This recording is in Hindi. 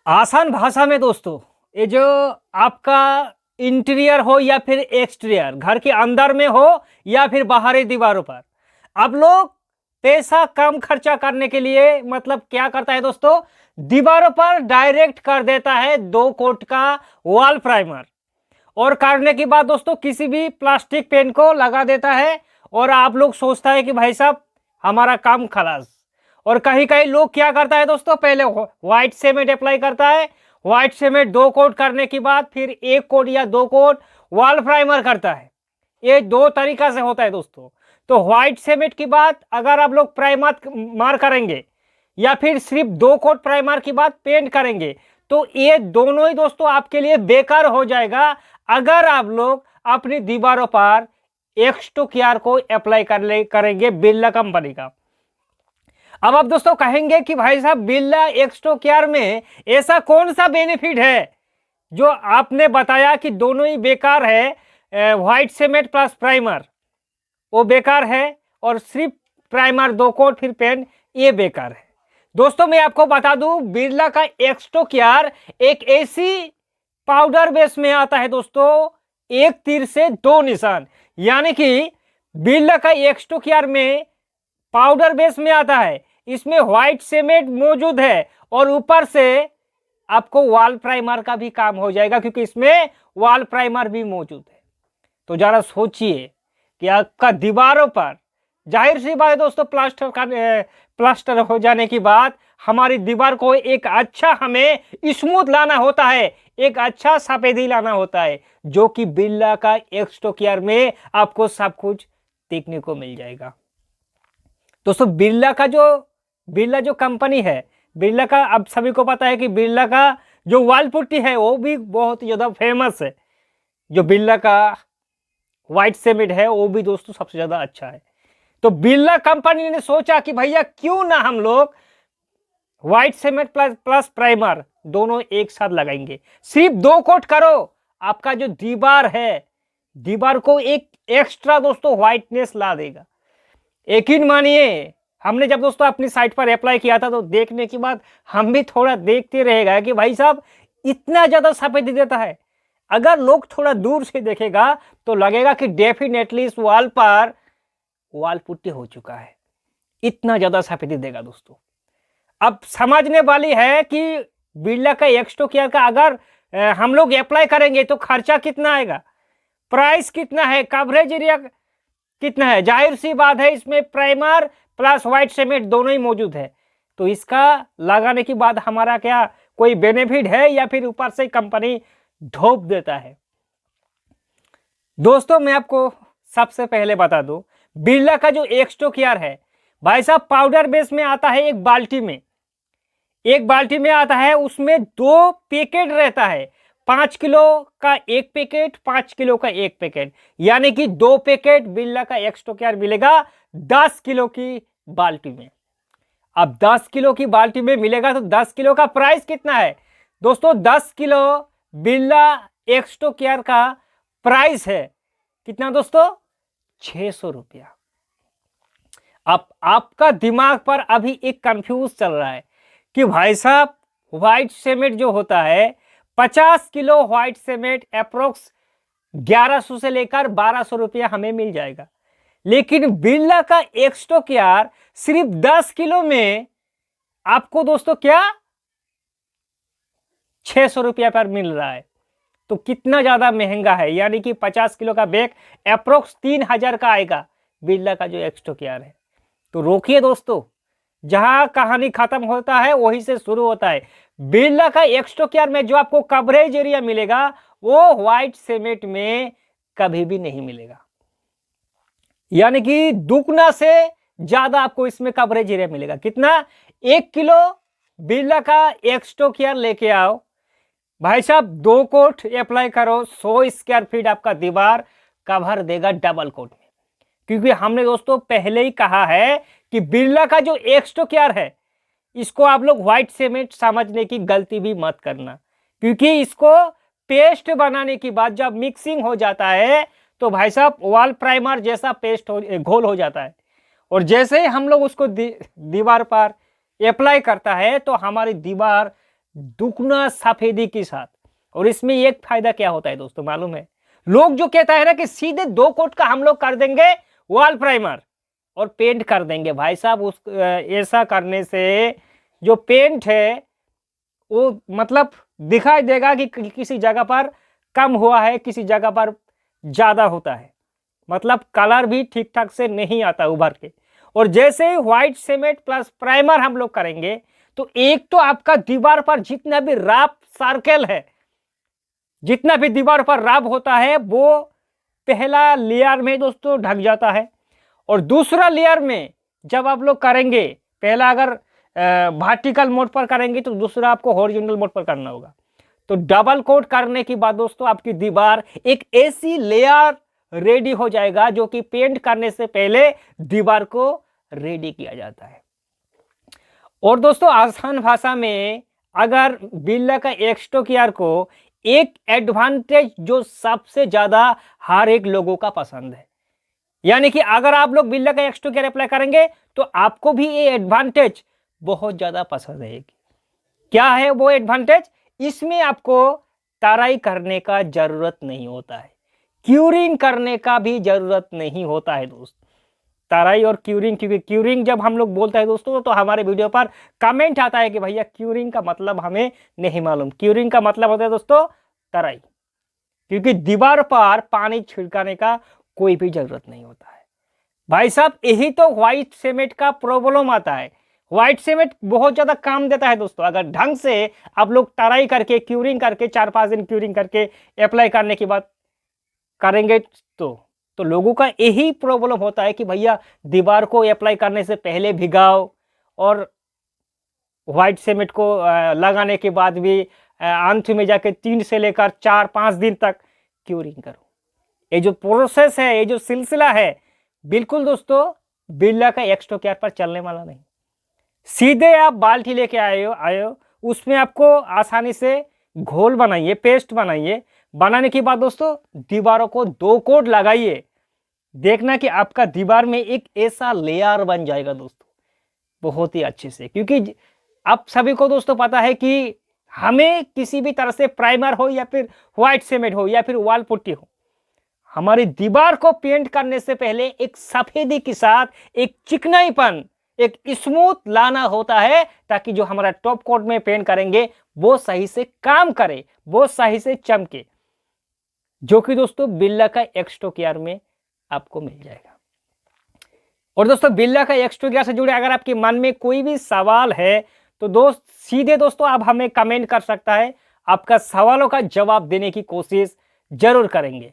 आसान भाषा में दोस्तों, ये जो आपका इंटीरियर हो या फिर एक्सटीरियर, घर के अंदर में हो या फिर बाहरी दीवारों पर, आप लोग पैसा कम खर्चा करने के लिए मतलब क्या करता है दोस्तों, दीवारों पर डायरेक्ट कर देता है 2 कोट का वॉल प्राइमर। और करने के बाद दोस्तों किसी भी प्लास्टिक पेन को लगा देता है और आप लोग सोचता है कि भाई साहब हमारा काम खलास। और कहीं कहीं लोग क्या करता है दोस्तों, पहले व्हाइट सीमेंट अप्लाई करता है, व्हाइट सीमेंट 2 कोट करने के बाद फिर 1 कोट या 2 कोट वॉल प्राइमर करता है। ये 2 तरीका से होता है दोस्तों। तो व्हाइट सीमेंट की बात अगर आप लोग प्राइमर मार करेंगे या फिर सिर्फ 2 कोट प्राइमर की बात पेंट करेंगे तो ये दोनों ही दोस्तों आपके लिए बेकार हो जाएगा अगर आप लोग अपनी दीवारों पर एक्सटो केयर को अप्लाई करेंगे बिरला कंपनी का। अब आप दोस्तों कहेंगे कि भाई साहब बिरला एक्सटो केयर में ऐसा कौन सा बेनिफिट है जो आपने बताया कि दोनों ही बेकार है, व्हाइट सीमेंट प्लस प्राइमर वो बेकार है और सिर्फ प्राइमर 2 कोट फिर पेंट ये बेकार है। दोस्तों मैं आपको बता दूं बिरला का एक्सटो केयर एक ऐसी पाउडर बेस में आता है दोस्तों, एक तीर से 2 निशान। यानी कि बिरला का एक्सटो केयर में पाउडर बेस में आता है, इसमें व्हाइट सीमेंट मौजूद है और ऊपर से आपको वॉल प्राइमर का भी काम हो जाएगा क्योंकि इसमें वॉल प्राइमर भी मौजूद है। तो जरा सोचिए कि आपका दीवारों पर, जाहिर सी बात है दोस्तों, प्लास्टर हो जाने की बाद हमारी दीवार को एक अच्छा हमें स्मूथ लाना होता है, एक अच्छा सफेदी लाना होता है, जो कि बिरला का एक्सटो केयर में आपको सब कुछ देखने को मिल जाएगा। दोस्तों बिरला जो कंपनी है, बिरला का अब सभी को पता है कि बिरला का जो वॉल पुट्टी है वो भी बहुत ज़्यादा फेमस है। जो बिरला का व्हाइट सीमेंट है वो भी दोस्तों सबसे ज़्यादा अच्छा है। तो बिरला कंपनी ने सोचा कि भैया क्यों ना हम लोग व्हाइट सीमेंट प्लस प्राइमर दोनों एक साथ लगाएंगे, सिर्फ 2 कोट करो, आपका जो दीवार है दीवार को एक एक्स्ट्रा दोस्तों व्हाइटनेस ला देगा। यकीन मानिए हमने जब दोस्तों अपनी साइट पर अप्लाई किया था तो देखने के बाद हम भी थोड़ा देखते रहेगा कि भाई साहब इतना ज्यादा सफेदी देता है। अगर लोग थोड़ा दूर से देखेगा तो लगेगा कि डेफिनेटली इस वॉल पर वॉल पुट्टी हो चुका है, इतना ज्यादा सफेदी देगा दोस्तों। अब समझने वाली है कि बिरला का एक्सटो केयर का अगर हम लोग अप्लाई करेंगे तो खर्चा कितना आएगा, प्राइस कितना है, कवरेज एरिया कितना है। जाहिर सी बात है इसमें प्राइमर प्लस व्हाइट सीमेंट दोनों ही मौजूद है, तो इसका लगाने के बाद हमारा क्या कोई बेनिफिट है या फिर ऊपर से कंपनी ढोप देता है। दोस्तों मैं आपको सबसे पहले बता दूं बिरला का जो एक्सटो केयर है भाई साहब पाउडर बेस में आता है, एक बाल्टी में आता है, उसमें 2 पैकेट रहता है, 5 किलो का 1 पैकेट, 5 किलो का 1 पैकेट, यानी कि 2 पैकेट बिरला का एक्सटो केयर मिलेगा 10 किलो की बाल्टी में। अब 10 किलो की बाल्टी में मिलेगा तो 10 किलो का प्राइस कितना है दोस्तों, 10 किलो बिरला एक्सटो केयर का प्राइस है कितना दोस्तों, 600 रुपया। अब आपका दिमाग पर अभी एक कंफ्यूज चल रहा है कि भाई साहब व्हाइट सीमेंट जो होता है 50 किलो व्हाइट सीमेंट अप्रोक्स 1100 से लेकर 1200 रुपया हमें मिल जाएगा, लेकिन बिरला का एक्सटो केयर सिर्फ 10 किलो में आपको दोस्तों क्या 600 रुपया पर मिल रहा है। तो कितना ज्यादा महंगा है, यानी कि 50 किलो का बैग अप्रोक्स 3000 का आएगा बिरला का जो एक्सटो केयर है। तो रोकिए दोस्तों, जहां कहानी खत्म होता है वहीं से शुरू होता है। बिरला का एक्सटो केयर में जो आपको कवरेज एरिया मिलेगा वो व्हाइट सीमेंट में कभी भी नहीं मिलेगा, यानी कि दुगना से ज्यादा आपको इसमें कवरेज एरिया मिलेगा। कितना, 1 किलो बिरला का एक्सटो केयर लेके आओ भाई साहब, 2 कोट अप्लाई करो, 100 स्क्वायर फीट आपका दीवार कवर देगा डबल कोट में। क्योंकि हमने दोस्तों पहले ही कहा है कि बिरला का जो एक्सटो केयर है इसको आप लोग व्हाइट सीमेंट समझने की गलती भी मत करना, क्योंकि इसको पेस्ट बनाने के बाद जब मिक्सिंग हो जाता है तो भाई साहब वॉल प्राइमर जैसा पेस्ट घोल हो जाता है, और जैसे ही हम लोग उसको दीवार पर अप्लाई करता है तो हमारी दीवार दुगना सफेदी के साथ। और इसमें एक फायदा क्या होता है दोस्तों मालूम है? लोग जो कहता है ना कि सीधे 2 कोट का हम लोग कर देंगे वॉल प्राइमर और पेंट कर देंगे। भाई साहब उस ऐसा करने से जो पेंट है वो मतलब दिखाई देगा कि किसी जगह पर कम हुआ है, किसी जगह पर ज्यादा होता है, मतलब कलर भी ठीक ठाक से नहीं आता उभर के। और जैसे ही व्हाइट सीमेंट प्लस प्राइमर हम लोग करेंगे तो एक तो आपका दीवार पर जितना भी राफ सर्कल है, जितना भी दीवार पर राब होता है वो पहला लेयर में दोस्तों ढक जाता है। और दूसरा लेयर में जब आप लोग करेंगे, पहला अगर वर्टिकल मोड पर करेंगे तो दूसरा आपको हॉरिजॉन्टल मोड पर करना होगा। तो डबल कोट करने के बाद दोस्तों आपकी दीवार एक ऐसी लेयर रेडी हो जाएगा जो कि पेंट करने से पहले दीवार को रेडी किया जाता है। और दोस्तों आसान भाषा में अगर बिरला का एक्सटोकियर को एक एडवांटेज जो सबसे ज्यादा हर एक लोगों का पसंद है, यानी कि अगर आप लोग बिरला का एक्सटोकियर अप्लाई करेंगे तो आपको भी ये एडवांटेज बहुत ज्यादा पसंद आएगी। क्या है वो एडवांटेज? इसमें आपको तराई करने का जरूरत नहीं होता है, क्यूरिंग करने का भी जरूरत नहीं होता है दोस्त। तराई और क्यूरिंग, क्योंकि क्यूरिंग जब हम लोग बोलते हैं दोस्तों तो हमारे वीडियो पर कमेंट आता है कि भैया क्यूरिंग का मतलब हमें नहीं मालूम। क्यूरिंग का मतलब होता है दोस्तों तराई, क्योंकि दीवार पर पानी छिड़काने का कोई भी जरूरत नहीं होता है। भाई साहब यही तो व्हाइट सीमेंट का प्रॉब्लम आता है। व्हाइट सीमेंट बहुत ज्यादा काम देता है दोस्तों, अगर ढंग से आप लोग तराई करके क्यूरिंग करके 4-5 दिन क्यूरिंग करके अप्लाई करने के बाद करेंगे तो लोगों का यही प्रॉब्लम होता है कि भैया दीवार को अप्लाई करने से पहले भिगाओ और व्हाइट सीमेंट को लगाने के बाद भी अंत में जाके 3 से लेकर 4-5 दिन तक क्यूरिंग करो। ये जो प्रोसेस है, ये जो सिलसिला है, बिल्कुल दोस्तों बिरला का एक्सटोकियर पर चलने वाला नहीं। सीधे आप बाल्टी लेके आए हो, उसमें आपको आसानी से घोल बनाइए, पेस्ट बनाइए। बनाने के बाद दोस्तों दीवारों को 2 कोट लगाइए, देखना कि आपका दीवार में एक ऐसा लेयर बन जाएगा दोस्तों बहुत ही अच्छे से। क्योंकि आप सभी को दोस्तों पता है कि हमें किसी भी तरह से प्राइमर हो या फिर व्हाइट सीमेंट हो या फिर वॉल पुट्टी हो, हमारी दीवार को पेंट करने से पहले एक सफेदी के साथ एक चिकनाईपन, एक स्मूथ लाना होता है, ताकि जो हमारा टॉप कोट में पेंट करेंगे वो सही से काम करे, वो सही से चमके, जो कि दोस्तों बिरला का एक्सटोकियर में आपको मिल जाएगा। और दोस्तों बिरला का एक्सटोकियर से जुड़े अगर आपके मन में कोई भी सवाल है तो सीधे दोस्तों आप हमें कमेंट कर सकता है। आपका सवालों का जवाब देने की कोशिश जरूर करेंगे।